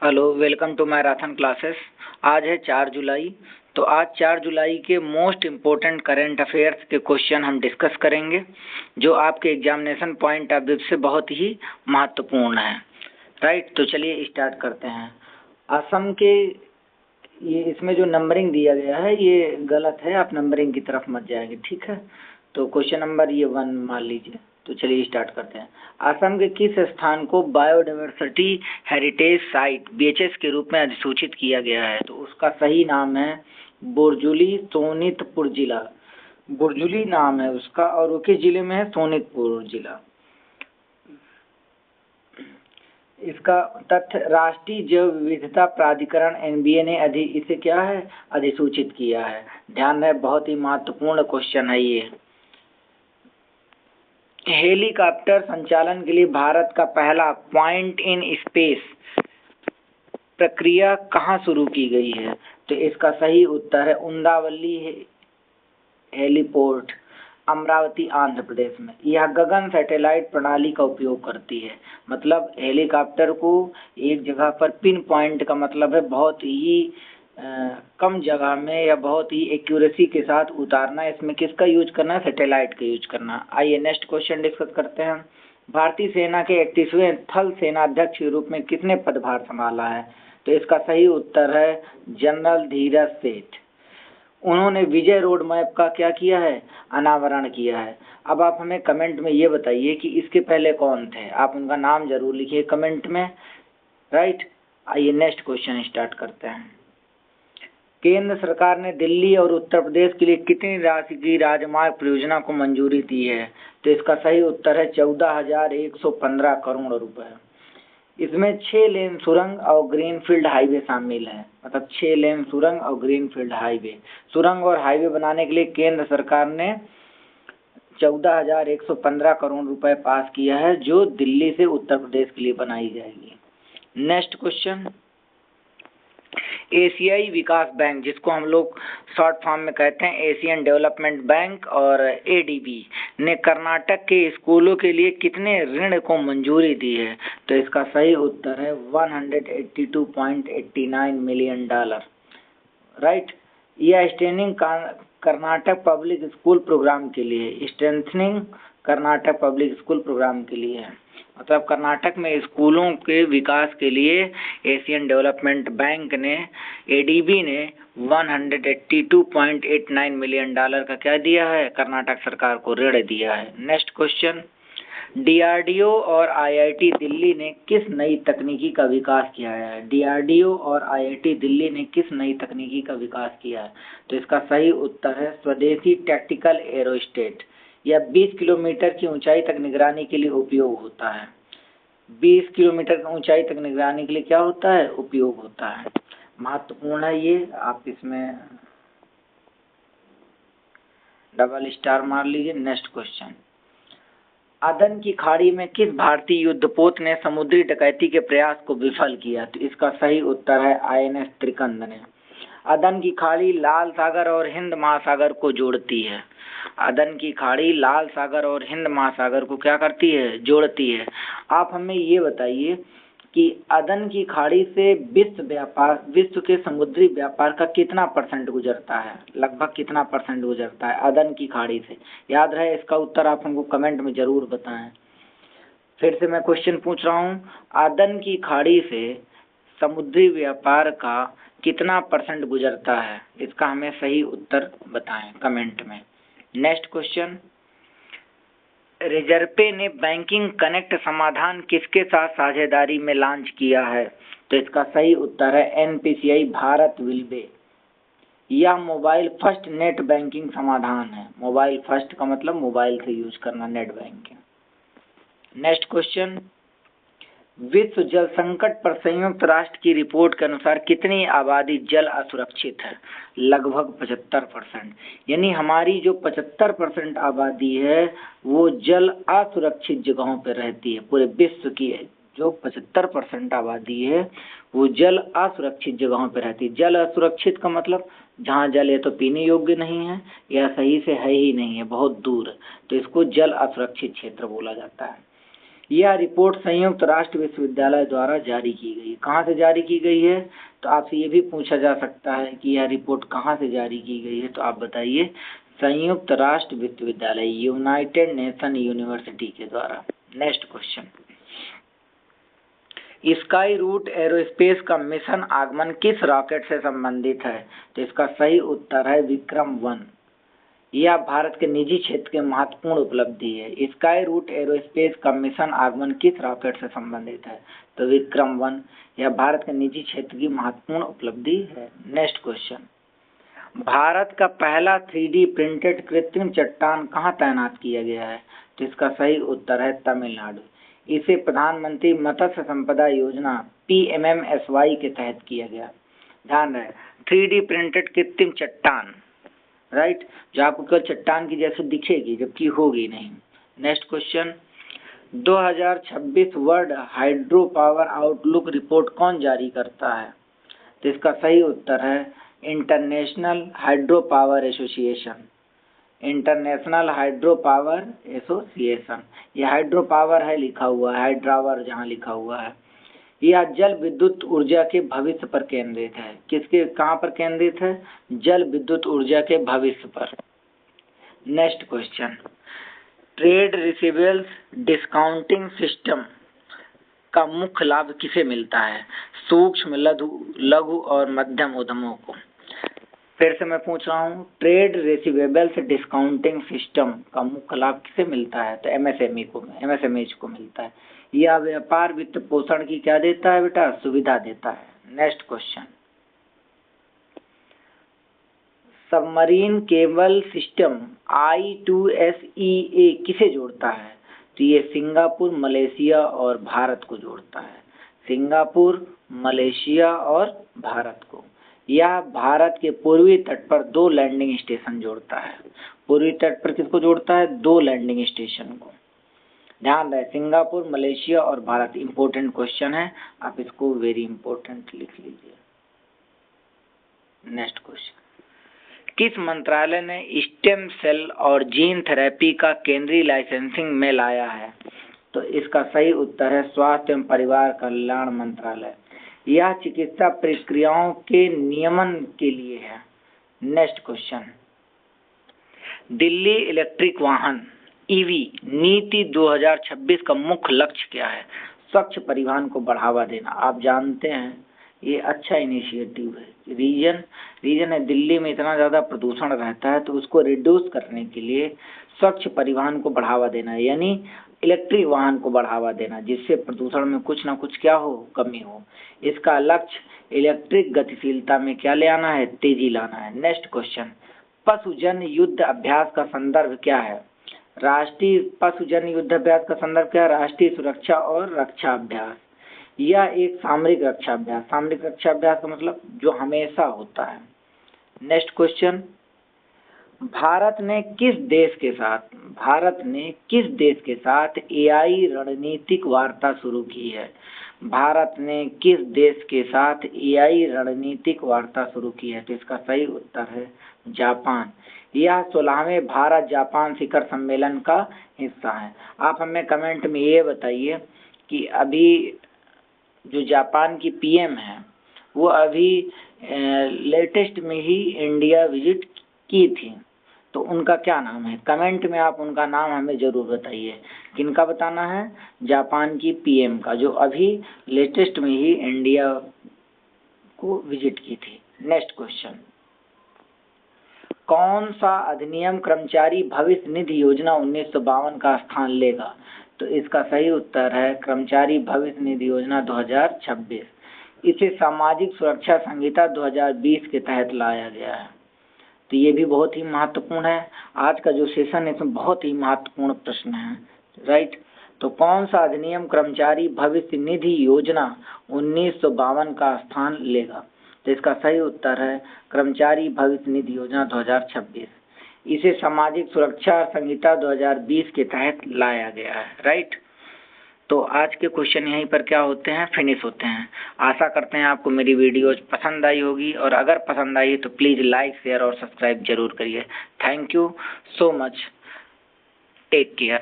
Hello, welcome to marathon classes. आज है 4 जुलाई। तो आज 4 जुलाई के मोस्ट इम्पोर्टेंट करंट अफेयर्स के क्वेश्चन हम डिस्कस करेंगे, जो आपके एग्जामिनेशन पॉइंट ऑफ व्यू से बहुत ही महत्वपूर्ण है। राइट, तो चलिए स्टार्ट करते हैं। असम के ये इसमें जो नंबरिंग दिया गया है ये गलत है, आप नंबरिंग की तरफ मत जाएंगे, ठीक है। तो क्वेश्चन नंबर ये 1 मान लीजिए। तो चलिए स्टार्ट करते हैं। असम के किस स्थान को बायोडाइवर्सिटी हेरिटेज साइट BHS के रूप में अधिसूचित किया गया है? तो उसका सही नाम है बुर्जुली सोनितपुर जिला। बुर्जुली नाम है उसका, और वो किस जिले में है? सोनितपुर जिला। इसका तथ्य, राष्ट्रीय जैव विविधता प्राधिकरण NBA ने इसे क्या है? अधिसूचित किया है। ध्यान रहे, बहुत ही महत्वपूर्ण क्वेश्चन है ये। हेलीकॉप्टर संचालन के लिए भारत का पहला पॉइंट इन स्पेस प्रक्रिया कहाँ शुरू की गई है? तो इसका सही उत्तर है उंदावली हेलीपोर्ट, अमरावती, आंध्र प्रदेश में। यह गगन सैटेलाइट प्रणाली का उपयोग करती है। मतलब हेलीकॉप्टर को एक जगह पर पिन पॉइंट का मतलब है बहुत ही कम जगह में या बहुत ही एक्यूरेसी के साथ उतारना। इसमें किसका यूज करना है? सैटेलाइट का यूज करना। आइए नेक्स्ट क्वेश्चन डिस्कस करते हैं। भारतीय सेना के 31वें थल सेनाध्यक्ष के रूप में किसने पदभार संभाला है? तो इसका सही उत्तर है जनरल धीरज सेठ। उन्होंने विजय रोड मैप का क्या किया है? अनावरण किया है। अब आप हमें कमेंट में ये बताइए कि इसके पहले कौन थे। आप उनका नाम जरूर लिखिए कमेंट में। राइट, आइए नेक्स्ट क्वेश्चन स्टार्ट करते हैं। केंद्र सरकार ने दिल्ली और उत्तर प्रदेश के लिए कितनी राशि की राजमार्ग परियोजना को मंजूरी दी है? तो इसका सही उत्तर है 14,115 करोड़ रुपए। इसमें 6 लेन सुरंग और ग्रीनफील्ड हाईवे शामिल है। मतलब 6 लेन सुरंग और ग्रीनफील्ड हाईवे। सुरंग और हाईवे बनाने के लिए केंद्र सरकार ने 14,115 करोड़ रुपए पास किया है, जो दिल्ली से उत्तर प्रदेश के लिए बनाई जाएगी। Next question. एशियाई विकास बैंक, जिसको हम लोग शॉर्ट फॉर्म में कहते हैं एशियन डेवलपमेंट बैंक, और ADB ने कर्नाटक के स्कूलों के लिए कितने ऋण को मंजूरी दी है? तो इसका सही उत्तर है $182.89 मिलियन। राइट, यह straining Karnataka public school program के लिए, strengthening Karnataka public school program के लिए है। मतलब कर्नाटक में स्कूलों के विकास के लिए एशियन डेवलपमेंट बैंक ने, ADB ने $182.89 मिलियन का क्या दिया है? कर्नाटक सरकार को ऋण दिया है। Next question. DRDO और IIT दिल्ली ने किस नई तकनीकी का विकास किया है? DRDO और IIT दिल्ली ने किस नई तकनीकी का विकास किया है? तो इसका सही उत्तर है स्वदेशी टैक्टिकल एरोस्टेट। यह 20 किलोमीटर की ऊंचाई तक निगरानी के लिए उपयोग होता है। 20 किलोमीटर की ऊंचाई तक निगरानी के लिए क्या होता है? उपयोग होता है। महत्वपूर्ण है ये, आप इसमें डबल स्टार मार लीजिए। Next question. अदन की खाड़ी में किस भारतीय युद्धपोत ने समुद्री डकैती के प्रयास को विफल किया? तो इसका सही उत्तर है INS त्रिकंद ने। अदन की खाड़ी लाल सागर और हिंद महासागर को जोड़ती है। अदन की खाड़ी लाल सागर और हिंद महासागर को क्या करती है? जोड़ती है। आप हमें ये बताइए कि अदन की खाड़ी से विश्व के समुद्री व्यापार का कितना % गुजरता है? लगभग कितना % गुजरता है अदन की खाड़ी से? याद रहे, इसका उत्तर आप हमको कमेंट में जरूर बताएं। फिर से मैं क्वेश्चन पूछ रहा हूँ, अदन की खाड़ी से समुद्री व्यापार का कितना % गुजरता है? इसका हमें सही उत्तर बताएं कमेंट में। Next question. रिजर्पे ने बैंकिंग कनेक्ट समाधान किसके साथ साझेदारी में लॉन्च किया है? तो इसका सही उत्तर है NPCI भारत विलबे। यह मोबाइल फर्स्ट नेट बैंकिंग समाधान है। मोबाइल फर्स्ट का मतलब मोबाइल से यूज करना नेट बैंकिंग। Next question. विश्व जल संकट पर संयुक्त राष्ट्र की रिपोर्ट के अनुसार कितनी आबादी जल असुरक्षित है? लगभग 75%। यानी हमारी जो 75% आबादी है वो जल असुरक्षित जगहों पर रहती है। पूरे विश्व की जो 75% आबादी है वो जल असुरक्षित जगहों पर रहती है। जल असुरक्षित का मतलब जहाँ जल है तो पीने योग्य नहीं है या सही से है ही नहीं है, बहुत दूर है, तो इसको जल असुरक्षित क्षेत्र बोला जाता है। यह रिपोर्ट संयुक्त राष्ट्र विश्वविद्यालय द्वारा जारी की गई। कहाँ से जारी की गई है? तो आपसे ये भी पूछा जा सकता है कि यह रिपोर्ट कहाँ से जारी की गई है, तो आप बताइए। संयुक्त राष्ट्र विश्वविद्यालय, यूनाइटेड नेशन यूनिवर्सिटी के द्वारा। Next question, Skyroot Aerospace का मिशन आगमन किस रॉकेट से संबंधित है? तो इसका सही उत्तर है विक्रम-1। यह भारत के निजी क्षेत्र की महत्वपूर्ण उपलब्धि है। स्काई रूट एरोस्पेस का मिशन आगमन किस रॉकेट से संबंधित है? तो विक्रम-1। यह भारत के निजी क्षेत्र की महत्वपूर्ण उपलब्धि है। नेक्स्ट क्वेश्चन, भारत का पहला 3D प्रिंटेड कृत्रिम चट्टान कहाँ तैनात किया गया है? तो इसका सही उत्तर है तमिलनाडु। इसे प्रधानमंत्री मत्स्य संपदा योजना PMMSY के तहत किया गया। ध्यान रहे, 3D प्रिंटेड कृत्रिम चट्टान, राइट, जो आपको केवल चट्टान की जैसे दिखेगी जबकि होगी नहीं। Next question, 2026 world hydro power outlook report कौन जारी करता है? तो इसका सही उत्तर है international hydro power association. International hydro power association, ये हाइड्रो पावर है लिखा हुआ है, हाइड्रावर जहाँ लिखा हुआ है। यह जल विद्युत ऊर्जा के भविष्य पर केंद्रित है। किसके, कहाँ पर केंद्रित है? जल विद्युत ऊर्जा के भविष्य पर। Next question, trade receivables discounting system का मुख्य लाभ किसे मिलता है? सूक्ष्म, लघु और मध्यम उद्यमों को। फिर से मैं पूछ रहा हूँ, ट्रेड रिसीवेबल्स डिस्काउंटिंग सिस्टम का मुख्य लाभ किसे मिलता है? तो MSMEs को मिलता है। यह व्यापार वित्त पोषण की क्या देता है बेटा? सुविधा देता है। Next question, submarine cable system I2SEA किसे जोड़ता है? तो ये सिंगापुर, मलेशिया और भारत को जोड़ता है। सिंगापुर, मलेशिया और भारत को। यह भारत के पूर्वी तट पर 2 लैंडिंग स्टेशन जोड़ता है। पूर्वी तट पर किसको जोड़ता है? 2 लैंडिंग स्टेशन को। ध्यान रहे, सिंगापुर, मलेशिया और भारत। इंपॉर्टेंट क्वेश्चन है, आप इसको वेरी इंपॉर्टेंट लिख लीजिए। नेक्स्ट क्वेश्चन, किस मंत्रालय ने स्टेम सेल और जीन थेरेपी का केंद्रीय लाइसेंसिंग में लाया है? तो इसका सही उत्तर है स्वास्थ्य एवं परिवार कल्याण मंत्रालय। यह चिकित्सा प्रक्रियाओं के नियमन के लिए है। नेक्स्ट क्वेश्चन, दिल्ली इलेक्ट्रिक वाहन EV नीति 2026 का मुख्य लक्ष्य क्या है? स्वच्छ परिवहन को बढ़ावा देना। आप जानते हैं ये अच्छा इनिशिएटिव है। रीजन है दिल्ली में इतना ज़्यादा प्रदूषण रहता है, तो उसको रिड्यूस करने के लिए स्वच्छ परिवहन को बढ़ावा देना, यानी इलेक्ट्रिक वाहन को बढ़ावा देना, जिससे प्रदूषण में कुछ ना कुछ क्या हो, कमी हो। इसका लक्ष्य इलेक्ट्रिक गतिशीलता में क्या ले आना है? तेजी लाना है। नेक्स्ट क्वेश्चन, पशुजन युद्ध अभ्यास का संदर्भ क्या है? राष्ट्रीय पशुजन युद्ध अभ्यास का संदर्भ क्या है? राष्ट्रीय सुरक्षा और रक्षा अभ्यास। यह एक सामरिक रक्षा अभ्यास। सामरिक रक्षा अभ्यास का मतलब जो हमेशा होता है। नेक्स्ट क्वेश्चन, भारत ने किस देश के साथ AI रणनीतिक वार्ता शुरू की है? भारत ने किस देश के साथ AI रणनीतिक वार्ता शुरू की है? तो इसका सही उत्तर है जापान। यह 16वें भारत जापान शिखर सम्मेलन का हिस्सा है। आप हमें कमेंट में ये बताइए कि अभी जो जापान की PM है वो अभी लेटेस्ट में ही इंडिया विजिट की थी, तो उनका क्या नाम है? कमेंट में आप उनका नाम हमें ज़रूर बताइए। किनका बताना है? जापान की PM का, जो अभी लेटेस्ट में ही इंडिया को विजिट की थी। नेक्स्ट क्वेश्चन, कौन सा अधिनियम कर्मचारी भविष्य निधि योजना 1952 का स्थान लेगा? तो इसका सही उत्तर है कर्मचारी भविष्य निधि योजना 2026। इसे सामाजिक सुरक्षा संहिता 2020 के तहत लाया गया है। तो ये भी बहुत ही महत्वपूर्ण है। आज का जो सेशन है इसमें बहुत ही महत्वपूर्ण प्रश्न है, राइट। तो कौन सा अधिनियम कर्मचारी भविष्य निधि योजना 1952 का स्थान लेगा? तो इसका सही उत्तर है कर्मचारी भविष्य निधि योजना 2026। इसे सामाजिक सुरक्षा संहिता 2020 के तहत लाया गया है, राइट। तो आज के क्वेश्चन यहीं पर क्या होते हैं, फिनिश होते हैं। आशा करते हैं आपको मेरी वीडियोज पसंद आई होगी, और अगर पसंद आई तो प्लीज़ लाइक, शेयर और सब्सक्राइब जरूर करिए। Thank you so much, take care.